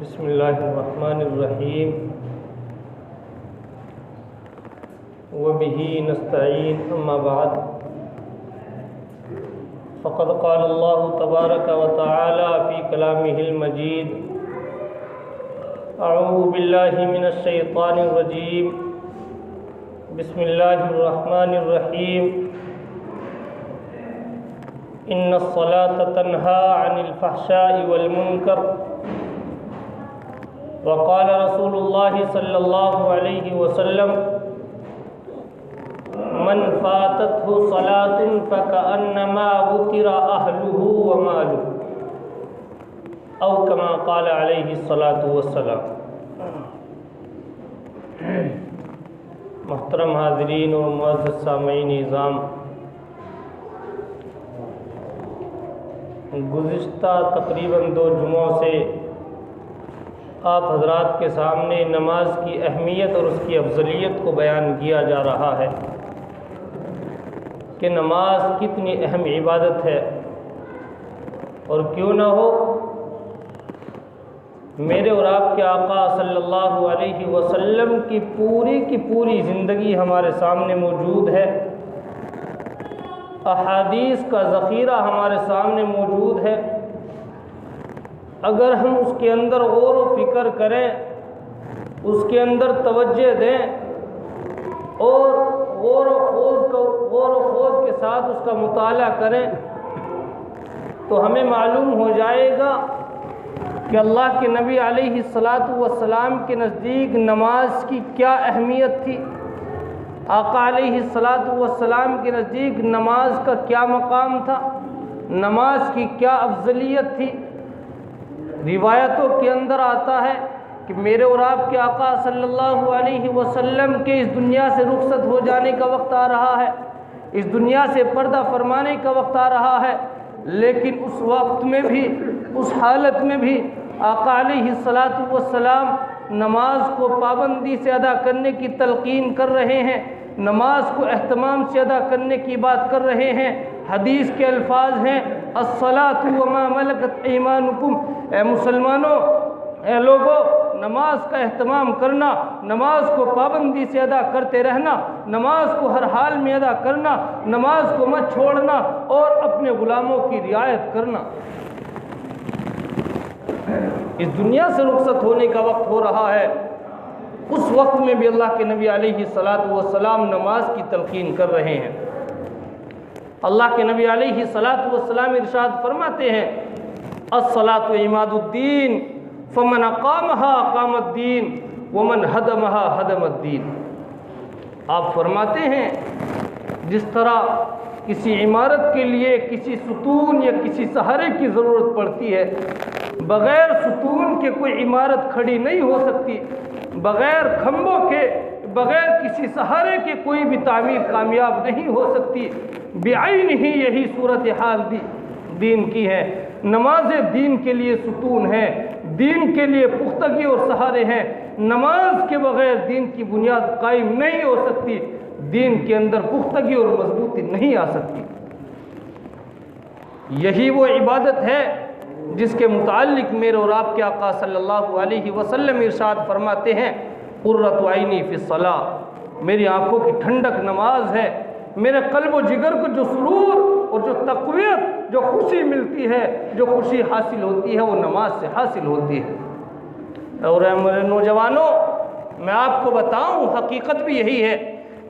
بسم اللہ الرحمن الرحیم وبہ نستعین اما بعد فقد قال اللہ تبارک و تعالی فی کلامہ المجید اعوذ باللہ من الشیطان الرجیم بسم اللہ الرحمن الرحیم ان الصلاة تنہی عن الفحشاء والمنکر وقال رسول اللہ صلی اللہ علیہ وسلم من فاتته صلاة فكأنما وتر أهله وماله او كما قال علیہ الصلاة والسلام۔ محترم حاضرین و معزز سامعین نظام، گزشتہ تقریباً 2 جمعوں سے آپ حضرات کے سامنے نماز کی اہمیت اور اس کی افضلیت کو بیان کیا جا رہا ہے کہ نماز کتنی اہم عبادت ہے، اور کیوں نہ ہو میرے اور آپ کے آقا صلی اللہ علیہ وسلم کی پوری زندگی ہمارے سامنے موجود ہے، احادیث کا ذخیرہ ہمارے سامنے موجود ہے۔ اگر ہم اس کے اندر غور و فکر کریں، اس کے اندر توجہ دیں اور غور و خوض کے ساتھ اس کا مطالعہ کریں تو ہمیں معلوم ہو جائے گا کہ اللہ کے نبی علیہ السلام کے نزدیک نماز کی کیا اہمیت تھی، آقا علیہ السلام کے نزدیک نماز کا کیا مقام تھا، نماز کی کیا افضلیت تھی۔ روایتوں کے اندر آتا ہے کہ میرے اور آپ کے آقا صلی اللہ علیہ وسلم کے اس دنیا سے رخصت ہو جانے کا وقت آ رہا ہے، اس دنیا سے پردہ فرمانے کا وقت آ رہا ہے، لیکن اس وقت میں بھی، اس حالت میں بھی آقا علیہ السلام نماز کو پابندی سے ادا کرنے کی تلقین کر رہے ہیں، نماز کو اہتمام سے ادا کرنے کی بات کر رہے ہیں۔ حدیث کے الفاظ ہیں الصلاۃ وما ملکت ایمانکم، اے مسلمانوں، اے لوگوں، نماز کا اہتمام کرنا، نماز کو پابندی سے ادا کرتے رہنا، نماز کو ہر حال میں ادا کرنا، نماز کو مت چھوڑنا اور اپنے غلاموں کی رعایت کرنا۔ اس دنیا سے رخصت ہونے کا وقت ہو رہا ہے، اس وقت میں بھی اللہ کے نبی علیہ السلام نماز کی تلقین کر رہے ہیں۔ اللہ کے نبی علیہ السلام ارشاد فرماتے ہیں الصلاۃ عماد الدین فمن اقامها اقام الدین ومن ہدمها ہدم الدین۔ آپ فرماتے ہیں جس طرح کسی عمارت کے لیے کسی ستون یا کسی سہارے کی ضرورت پڑتی ہے، بغیر ستون کے کوئی عمارت کھڑی نہیں ہو سکتی، بغیر کھمبوں کے، بغیر کسی سہارے کے کوئی بھی تعمیر کامیاب نہیں ہو سکتی، بعین ہی یہی صورتحال دین کی ہے۔ نماز دین کے لیے ستون ہے، دین کے لیے پختگی اور سہارے ہیں۔ نماز کے بغیر دین کی بنیاد قائم نہیں ہو سکتی، دین کے اندر پختگی اور مضبوطی نہیں آ سکتی۔ یہی وہ عبادت ہے جس کے متعلق میرے اور آپ کے آقا صلی اللہ علیہ وسلم ارشاد فرماتے ہیں قرۃ عینی فی الصلاۃ، میری آنکھوں کی ٹھنڈک نماز ہے، میرے قلب و جگر کو جو سرور اور جو تقویت، جو خوشی ملتی ہے، جو خوشی حاصل ہوتی ہے، وہ نماز سے حاصل ہوتی ہے۔ اور میرے نوجوانوں، میں آپ کو بتاؤں حقیقت بھی یہی ہے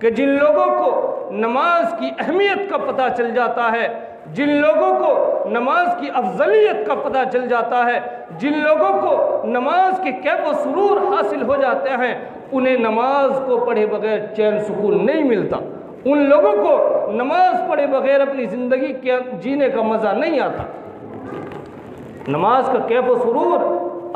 کہ جن لوگوں کو نماز کی اہمیت کا پتہ چل جاتا ہے، جن لوگوں کو نماز کی افضلیت کا پتہ چل جاتا ہے، جن لوگوں کو نماز کے کیف و سرور حاصل ہو جاتے ہیں، انہیں نماز کو پڑھے بغیر چین سکون نہیں ملتا، ان لوگوں کو نماز پڑھے بغیر اپنی زندگی کے جینے کا مزہ نہیں آتا۔ نماز کا کیف و سرور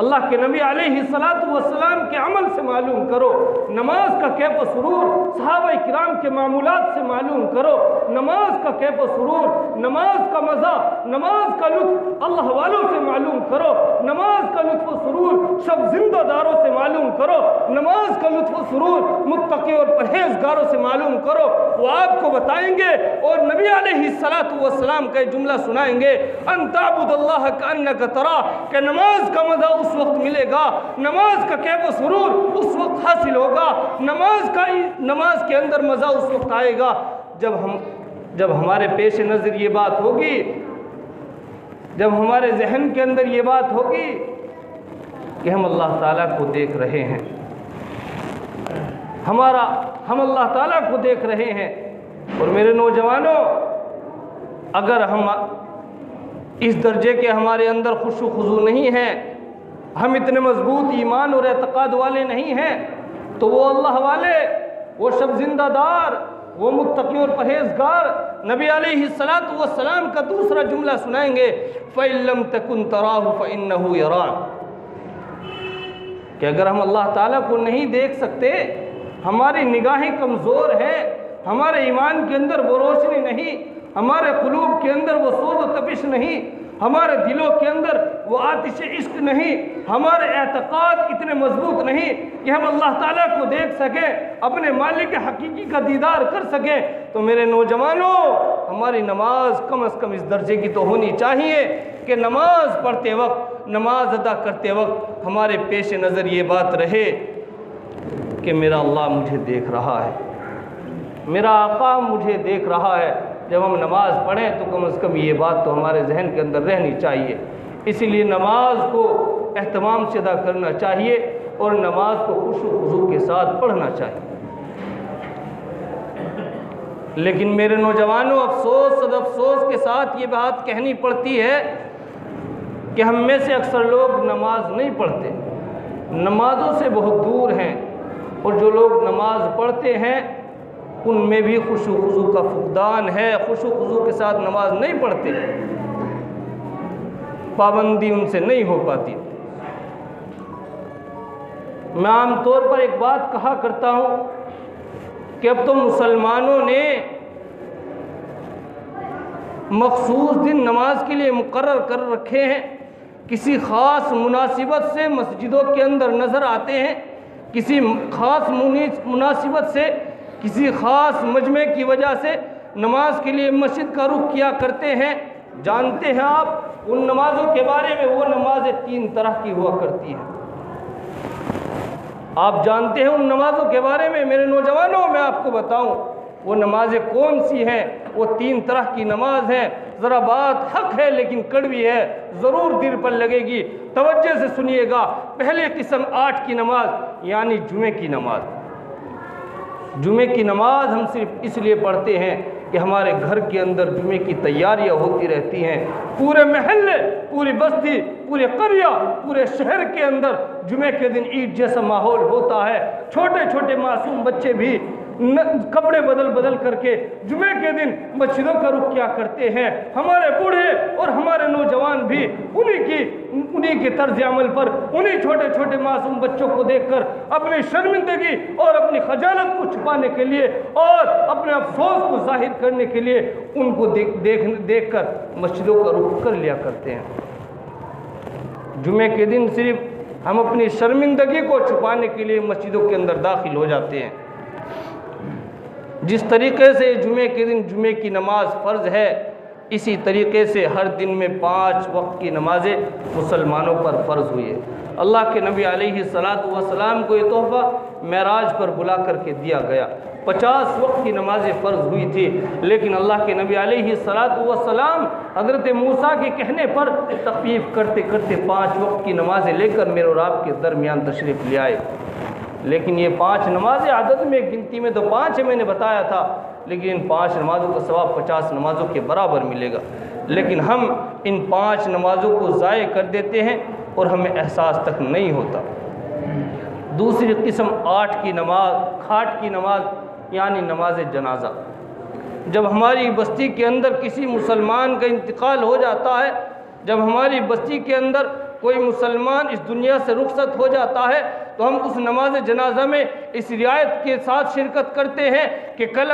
اللہ کے نبی علیہ السلام کے عمل سے معلوم کرو، نماز کا کیف و سرور صحابہ کرام کے معمولات سے معلوم کرو، نماز کا کیف و سرور، نماز کا مزہ، نماز کا لطف اللہ والوں سے معلوم کرو، نماز کا لطف و سرور سب زندہ داروں سے معلوم کرو، نماز کا لطف و سرور متقی اور پرہیزگاروں سے معلوم کرو، وہ آپ کو بتائیں گے اور نبی علیہ السلام کا جملہ سنائیں گے، ان تعبد اللہ کانک تراہ، کہ نماز کا مزہ اس وقت ملے گا، نماز کا کیف و سرور اس وقت حاصل ہوگا، نماز کے اندر مزہ اس وقت آئے گا جب ہمارے پیش نظر یہ بات ہوگی، جب ہمارے ذہن کے اندر یہ بات ہوگی کہ ہم اللہ تعالیٰ کو دیکھ رہے ہیں، ہم اللہ تعالیٰ کو دیکھ رہے ہیں۔ اور میرے نوجوانوں، اگر ہم اس درجے کے ہمارے اندر خشوع و خضوع نہیں ہیں، ہم اتنے مضبوط ایمان اور اعتقاد والے نہیں ہیں، تو وہ اللہ والے، وہ شب زندہ دار، وہ متقی اور پرہیزگار نبی علیہ السلام کا دوسرا جملہ سنائیں گے، فَإِن لَّمْ تَكُن تَرَاهُ فَإِنَّهُ يَرَاكَ، کہ اگر ہم اللہ تعالیٰ کو نہیں دیکھ سکتے، ہماری نگاہیں کمزور ہیں، ہمارے ایمان کے اندر وہ روشنی نہیں، ہمارے قلوب کے اندر وہ سوز و تپش نہیں، ہمارے دلوں کے اندر وہ آتش عشق نہیں، ہمارے اعتقاد اتنے مضبوط نہیں کہ ہم اللہ تعالیٰ کو دیکھ سکیں، اپنے مالک حقیقی کا دیدار کر سکیں، تو میرے نوجوانوں، ہماری نماز کم از کم اس درجے کی تو ہونی چاہیے کہ نماز پڑھتے وقت، نماز ادا کرتے وقت ہمارے پیش نظر یہ بات رہے کہ میرا اللہ مجھے دیکھ رہا ہے، میرا آقا مجھے دیکھ رہا ہے۔ جب ہم نماز پڑھیں تو کم از کم یہ بات تو ہمارے ذہن کے اندر رہنی چاہیے۔ اسی لیے نماز کو اہتمام سے ادا کرنا چاہیے اور نماز کو خشوع و خضوع کے ساتھ پڑھنا چاہیے۔ لیکن میرے نوجوانوں، افسوس کے ساتھ یہ بات کہنی پڑتی ہے کہ ہم میں سے اکثر لوگ نماز نہیں پڑھتے، نمازوں سے بہت دور ہیں، اور جو لوگ نماز پڑھتے ہیں ان میں بھی خشوع و خضوع کا فقدان ہے، خشوع و خضوع کے ساتھ نماز نہیں پڑھتے، پابندی ان سے نہیں ہو پاتی۔ میں عام طور پر ایک بات کہا کرتا ہوں کہ اب تو مسلمانوں نے مخصوص دن نماز کے لیے مقرر کر رکھے ہیں، کسی خاص مناسبت سے مسجدوں کے اندر نظر آتے ہیں، کسی خاص مناسبت سے، کسی خاص مجمع کی وجہ سے نماز کے لیے مسجد کا رخ کیا کرتے ہیں۔ جانتے ہیں آپ ان نمازوں کے بارے میں؟ وہ نمازیں 3 طرح کی ہوا کرتی ہیں۔ آپ جانتے ہیں ان نمازوں کے بارے میں؟ میرے نوجوانوں، میں آپ کو بتاؤں وہ نمازیں کون سی ہیں۔ وہ 3 طرح کی نماز ہیں۔ ذرا بات حق ہے لیکن کڑوی ہے، ضرور دل پر لگے گی، توجہ سے سنیے گا۔ پہلی قسم 8 کی نماز، یعنی جمعے کی نماز۔ جمعے کی نماز ہم صرف اس لیے پڑھتے ہیں کہ ہمارے گھر کے اندر جمعے کی تیاریاں ہوتی رہتی ہیں، پورے محلے، پوری بستی، پورے قریہ، پورے شہر کے اندر جمعے کے دن عید جیسا ماحول ہوتا ہے۔ چھوٹے چھوٹے معصوم بچے بھی کپڑے بدل کر کے جمعے کے دن مسجدوں کا رخ کیا کرتے ہیں۔ ہمارے بوڑھے اور ہمارے نوجوان بھی انہی کے طرز عمل پر، انہی چھوٹے چھوٹے معصوم بچوں کو دیکھ کر اپنی شرمندگی اور اپنی خجالت کو چھپانے کے لیے اور اپنے افسوس کو ظاہر کرنے کے لیے ان کو دیکھ کر مسجدوں کا رخ کر لیا کرتے ہیں۔ جمعے کے دن صرف ہم اپنی شرمندگی کو چھپانے کے لیے مسجدوں کے اندر داخل ہو جاتے ہیں۔ جس طریقے سے جمعے کے دن جمعے کی نماز فرض ہے، اسی طریقے سے ہر دن میں 5 وقت کی نمازیں مسلمانوں پر فرض ہوئی ہے۔ اللہ کے نبی علیہ السلام کو یہ تحفہ معراج پر بلا کر کے دیا گیا۔ 50 وقت کی نمازیں فرض ہوئی تھی، لیکن اللہ کے نبی علیہ السلام حضرت موسیٰ کے کہنے پر تخفیف کرتے کرتے 5 وقت کی نمازیں لے کر میرے اور آپ کے درمیان تشریف لے آئے۔ لیکن یہ 5 نمازیں عدد میں، گنتی میں تو 5 میں نے بتایا تھا، لیکن ان 5 نمازوں کا ثواب 50 نمازوں کے برابر ملے گا۔ لیکن ہم ان 5 نمازوں کو ضائع کر دیتے ہیں اور ہمیں احساس تک نہیں ہوتا۔ دوسری قسم 8 کی نماز، کھاٹ کی نماز، یعنی نماز جنازہ۔ جب ہماری بستی کے اندر کسی مسلمان کا انتقال ہو جاتا ہے، جب ہماری بستی کے اندر کوئی مسلمان اس دنیا سے رخصت ہو جاتا ہے تو ہم اس نماز جنازہ میں اس رعایت کے ساتھ شرکت کرتے ہیں کہ کل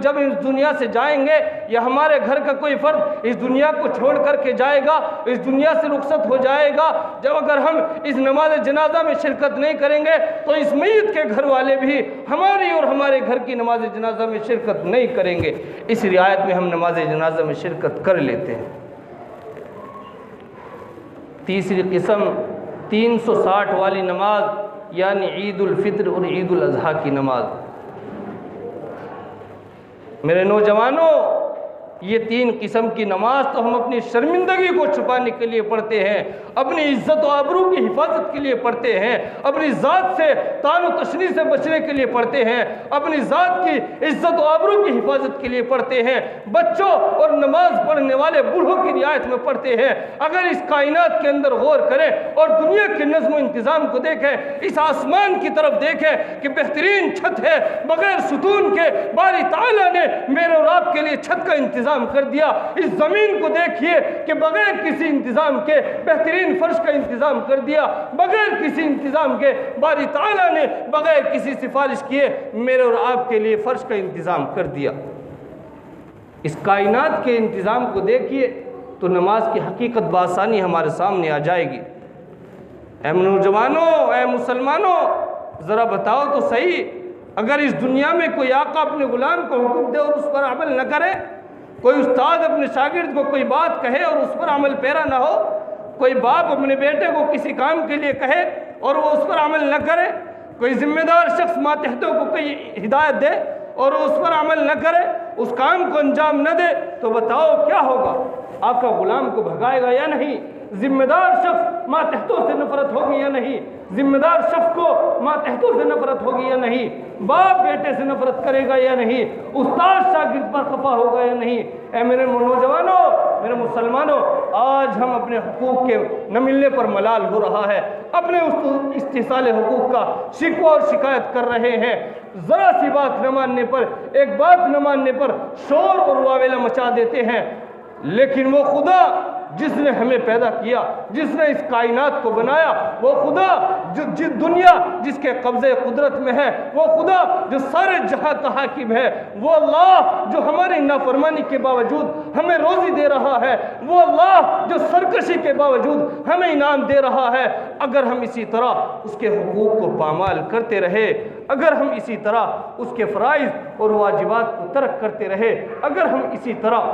جب اس دنیا سے جائیں گے یا ہمارے گھر کا کوئی فرد اس دنیا کو چھوڑ کر کے جائے گا، اس دنیا سے رخصت ہو جائے گا، جب اگر ہم اس نماز جنازہ میں شرکت نہیں کریں گے تو اس میت کے گھر والے بھی ہماری اور ہمارے گھر کی نماز جنازہ میں شرکت نہیں کریں گے۔ اس رعایت میں ہم نماز جنازہ میں شرکت کر لیتے ہیں۔ تیسری قسم 360 والی نماز، یعنی عید الفطر اور عید الاضحیٰ کی نماز۔ میرے نوجوانوں، یہ 3 قسم کی نماز تو ہم اپنی شرمندگی کو چھپانے کے لیے پڑھتے ہیں، اپنی عزت و آبرو کی حفاظت کے لیے پڑھتے ہیں، اپنی ذات سے طعن و تشنیع سے بچنے کے لیے پڑھتے ہیں، اپنی ذات کی عزت و آبرو کی حفاظت کے لیے پڑھتے ہیں، بچوں اور نماز پڑھنے والے بوڑھوں کی رعایت میں پڑھتے ہیں۔ اگر اس کائنات کے اندر غور کریں اور دنیا کے نظم و انتظام کو دیکھیں، اس آسمان کی طرف دیکھیں کہ بہترین چھت ہے، بغیر ستون کے باری تعالیٰ نے میرے اور آپ کے لیے چھت کا انتظام کر دیا۔ اس زمین کو دیکھیے کہ بغیر کسی انتظام کے بہترین فرش کا انتظام کر دیا، بغیر کسی انتظام کے باری تعالیٰ نے بغیر کسی سفارش کیے میرے اور آپ کے لیے فرش کا انتظام کر دیا۔ اس کائنات کے انتظام کو دیکھیے تو نماز کی حقیقت بآسانی ہمارے سامنے آ جائے گی۔ اے نوجوانوں، اے مسلمانوں، ذرا بتاؤ تو صحیح، اگر اس دنیا میں کوئی آقا اپنے غلام کو حکم دے اور اس پر عمل نہ کرے، کوئی استاد اپنے شاگرد کو کوئی بات کہے اور اس پر عمل پیرا نہ ہو، کوئی باپ اپنے بیٹے کو کسی کام کے لیے کہے اور وہ اس پر عمل نہ کرے، کوئی ذمہ دار شخص ماتحتوں کو کوئی ہدایت دے اور وہ اس پر عمل نہ کرے، اس کام کو انجام نہ دے، تو بتاؤ کیا ہوگا؟ آقا غلام کو بھگائے گا یا نہیں؟ ذمہ دار شخص ماتحتوں سے نفرت ہوگی یا نہیں؟ ذمہ دار شخص کو ماتحتوں سے نفرت ہوگی یا نہیں؟ باپ بیٹے سے نفرت کرے گا یا نہیں؟ استاد شاگرد پر خفا ہوگا یا نہیں؟ اے میرے نوجوانوں، میرے مسلمانوں، آج ہم اپنے حقوق کے نہ ملنے پر ملال ہو رہا ہے، اپنے استحصال حقوق کا شکوہ اور شکایت کر رہے ہیں، ذرا سی بات نہ ماننے پر، ایک بات نہ ماننے پر شور اور واویلا مچا دیتے ہیں۔ لیکن وہ خدا جس نے ہمیں پیدا کیا، جس نے اس کائنات کو بنایا، وہ خدا جو دنیا جس کے قبضے قدرت میں ہے، وہ خدا جو سارے جہاں کا حاکم ہے، وہ اللہ جو ہماری نافرمانی کے باوجود ہمیں روزی دے رہا ہے، وہ اللہ جو سرکشی کے باوجود ہمیں انعام دے رہا ہے۔ اگر ہم اسی طرح اس کے حقوق کو پامال کرتے رہے، اگر ہم اسی طرح اس کے فرائض اور واجبات کو ترک کرتے رہے، اگر ہم اسی طرح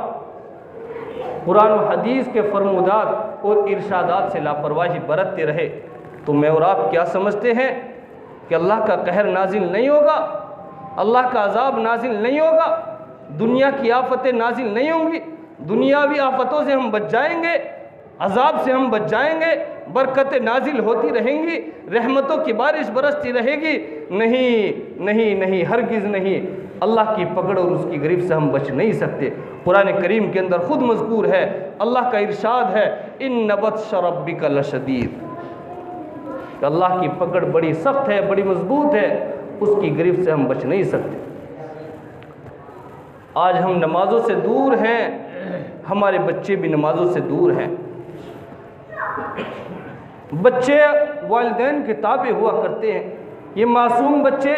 قرآن و حدیث کے فرمودات اور ارشادات سے لاپرواہی برتتے رہے، تو میں اور آپ کیا سمجھتے ہیں کہ اللہ کا قہر نازل نہیں ہوگا، اللہ کا عذاب نازل نہیں ہوگا، دنیا کی آفتیں نازل نہیں ہوں گی، دنیاوی آفتوں سے ہم بچ جائیں گے، عذاب سے ہم بچ جائیں گے، برکتیں نازل ہوتی رہیں گی، رحمتوں کی بارش برستی رہے گی؟ نہیں نہیں نہیں، ہرگز نہیں۔ اللہ کی پکڑ اور اس کی گرفت سے ہم بچ نہیں سکتے۔ قرآن کریم کے اندر خود مذکور ہے، اللہ کا ارشاد ہے، ان بطش ربک لشدید، کہ اللہ کی پکڑ بڑی سخت ہے، بڑی مضبوط ہے، اس کی گرفت سے ہم بچ نہیں سکتے۔ آج ہم نمازوں سے دور ہیں، ہمارے بچے بھی نمازوں سے دور ہیں۔ بچے والدین کے تابع ہوا کرتے ہیں، یہ معصوم بچے،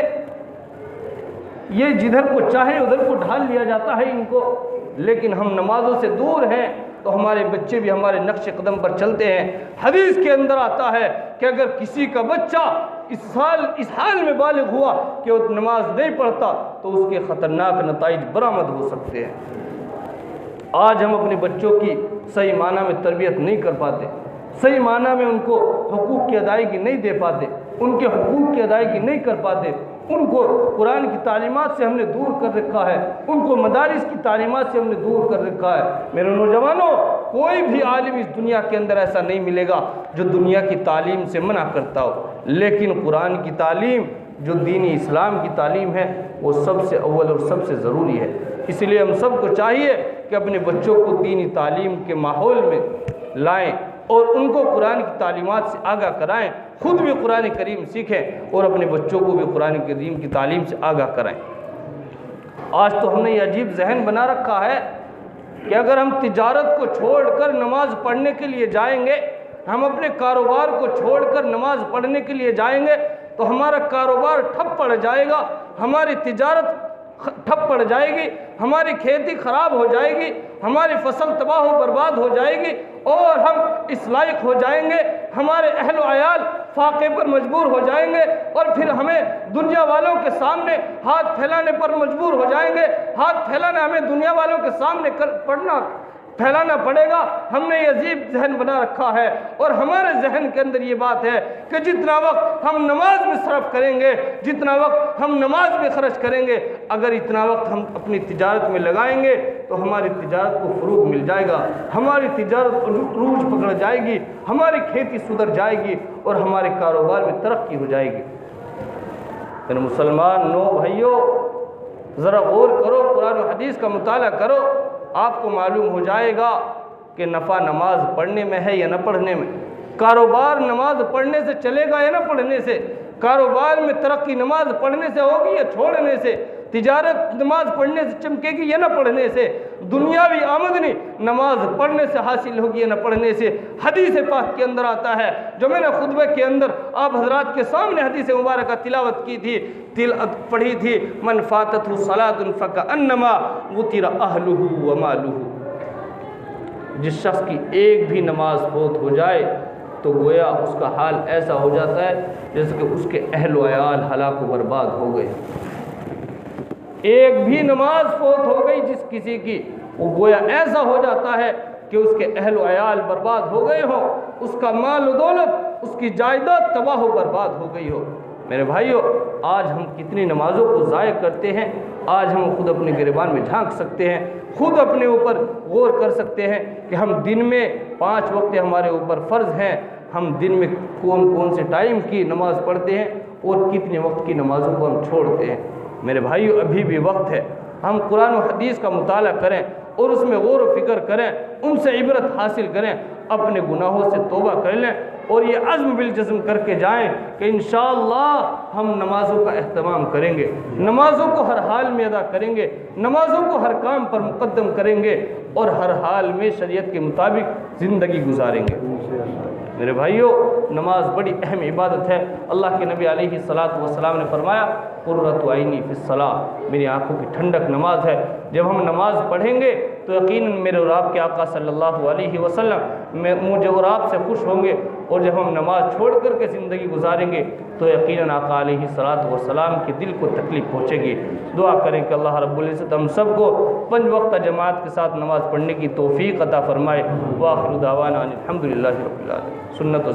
یہ جدھر کو چاہے ادھر کو ڈھال لیا جاتا ہے ان کو، لیکن ہم نمازوں سے دور ہیں تو ہمارے بچے بھی ہمارے نقش قدم پر چلتے ہیں۔ حدیث کے اندر آتا ہے کہ اگر کسی کا بچہ اس حال میں بالغ ہوا کہ وہ نماز نہیں پڑھتا تو اس کے خطرناک نتائج برآمد ہو سکتے ہیں۔ آج ہم اپنے بچوں کی صحیح معنی میں تربیت نہیں کر پاتے، صحیح معنی میں ان کو حقوق کی ادائیگی نہیں دے پاتے، ان کے حقوق کی ادائیگی نہیں کر پاتے، ان کو قرآن کی تعلیمات سے ہم نے دور کر رکھا ہے، ان کو مدارس کی تعلیمات سے ہم نے دور کر رکھا ہے۔ میرے نوجوانوں، کوئی بھی عالم اس دنیا کے اندر ایسا نہیں ملے گا جو دنیا کی تعلیم سے منع کرتا ہو، لیکن قرآن کی تعلیم جو دینی اسلام کی تعلیم ہے وہ سب سے اول اور سب سے ضروری ہے۔ اس لیے ہم سب کو چاہیے کہ اپنے بچوں کو دینی تعلیم کے ماحول میں لائیں اور ان کو قرآن کی تعلیمات سے آگاہ کرائیں، خود بھی قرآن کریم سیکھیں اور اپنے بچوں کو بھی قرآن کریم کی تعلیم سے آگاہ کرائیں۔ آج تو ہم نے یہ عجیب ذہن بنا رکھا ہے کہ اگر ہم تجارت کو چھوڑ کر نماز پڑھنے کے لیے جائیں گے ہم اپنے کاروبار کو چھوڑ کر نماز پڑھنے کے لیے جائیں گے تو ہمارا کاروبار ٹھپ پڑ جائے گا، ہماری تجارت ٹھپ پڑ جائے گی، ہماری کھیتی خراب ہو جائے گی، ہماری فصل تباہ و برباد ہو جائے گی، اور ہم اس لائق ہو جائیں گے، ہمارے اہل و عیال فاقے پر مجبور ہو جائیں گے، اور پھر ہمیں دنیا والوں کے سامنے ہاتھ پھیلانے پر مجبور ہو جائیں گے۔ ہاتھ پھیلانا ہمیں دنیا والوں کے سامنے پھیلانا پڑے گا۔ ہم نے یہ عجیب ذہن بنا رکھا ہے، اور ہمارے ذہن کے اندر یہ بات ہے کہ جتنا وقت ہم نماز میں صرف کریں گے، جتنا وقت ہم نماز میں خرچ کریں گے، اگر اتنا وقت ہم اپنی تجارت میں لگائیں گے تو ہماری تجارت کو فروغ مل جائے گا، ہماری تجارت عروج پکڑ جائے گی، ہماری کھیتی سدھر جائے گی، اور ہمارے کاروبار میں ترقی ہو جائے گی۔ میرے مسلمان نو بھائیوں، ذرا غور کرو، قرآن و حدیث کا مطالعہ کرو، آپ کو معلوم ہو جائے گا کہ نفع نماز پڑھنے میں ہے یا نہ پڑھنے میں۔ کاروبار نماز پڑھنے سے چلے گا یا نہ پڑھنے سے؟ کاروبار میں ترقی نماز پڑھنے سے ہوگی یا چھوڑنے سے؟ تجارت نماز پڑھنے سے چمکے گی یا نہ پڑھنے سے؟ دنیاوی آمدنی نماز پڑھنے سے حاصل ہوگی یا نہ پڑھنے سے؟ حدیث پاک کے اندر آتا ہے، جو میں نے خطبے کے اندر آپ حضرات کے سامنے حدیث مبارکہ تلاوت کی تھی، پڑھی تھی، من فاتتہ صلاۃ فکأنما غتر اہلہ ومالہ۔ جس شخص کی ایک بھی نماز فوت ہو جائے تو گویا اس کا حال ایسا ہو جاتا ہے جیسے کہ اس کے اہل و عیال ہلاک و برباد ہو گئے۔ ایک بھی نماز فوت ہو گئی جس کسی کی، وہ گویا ایسا ہو جاتا ہے کہ اس کے اہل و عیال برباد ہو گئے ہو، اس کا مال و دولت، اس کی جائیداد تباہ و برباد ہو گئی ہو۔ میرے بھائیو، آج ہم کتنی نمازوں کو ضائع کرتے ہیں، آج ہم خود اپنے گریبان میں جھانک سکتے ہیں، خود اپنے اوپر غور کر سکتے ہیں کہ ہم دن میں 5 وقت ہمارے اوپر فرض ہیں، ہم دن میں کون سے ٹائم کی نماز پڑھتے ہیں اور کتنے وقت کی نمازوں کو ہم چھوڑتے ہیں۔ میرے بھائیو، ابھی بھی وقت ہے، ہم قرآن و حدیث کا مطالعہ کریں اور اس میں غور و فکر کریں، ان سے عبرت حاصل کریں، اپنے گناہوں سے توبہ کر لیں، اور یہ عزم بالجزم کر کے جائیں کہ انشاءاللہ ہم نمازوں کا اہتمام کریں گے، نمازوں کو ہر حال میں ادا کریں گے، نمازوں کو ہر کام پر مقدم کریں گے، اور ہر حال میں شریعت کے مطابق زندگی گزاریں گے۔ میرے بھائیوں، نماز بڑی اہم عبادت ہے۔ اللہ کے نبی علیہ الصلاۃ والسلام نے فرمایا، قرۃ عینی فی الصلاۃ، میری آنکھوں کی ٹھنڈک نماز ہے۔ جب ہم نماز پڑھیں گے تو یقیناً میرے اور آپ کے آقا صلی اللہ علیہ وسلم مجھے اور آپ سے خوش ہوں گے، اور جب ہم نماز چھوڑ کر کے زندگی گزاریں گے تو یقیناً آقا علیہ الصلاۃ والسلام کے دل کو تکلیف پہنچے گی۔ دعا کریں کہ اللہ رب العزت ہم سب کو 5 وقت جماعت کے ساتھ نماز پڑھنے کی توفیق عطا فرمائے۔ وآخر دعوانا ان الحمد للہ رب العالمین۔ سنت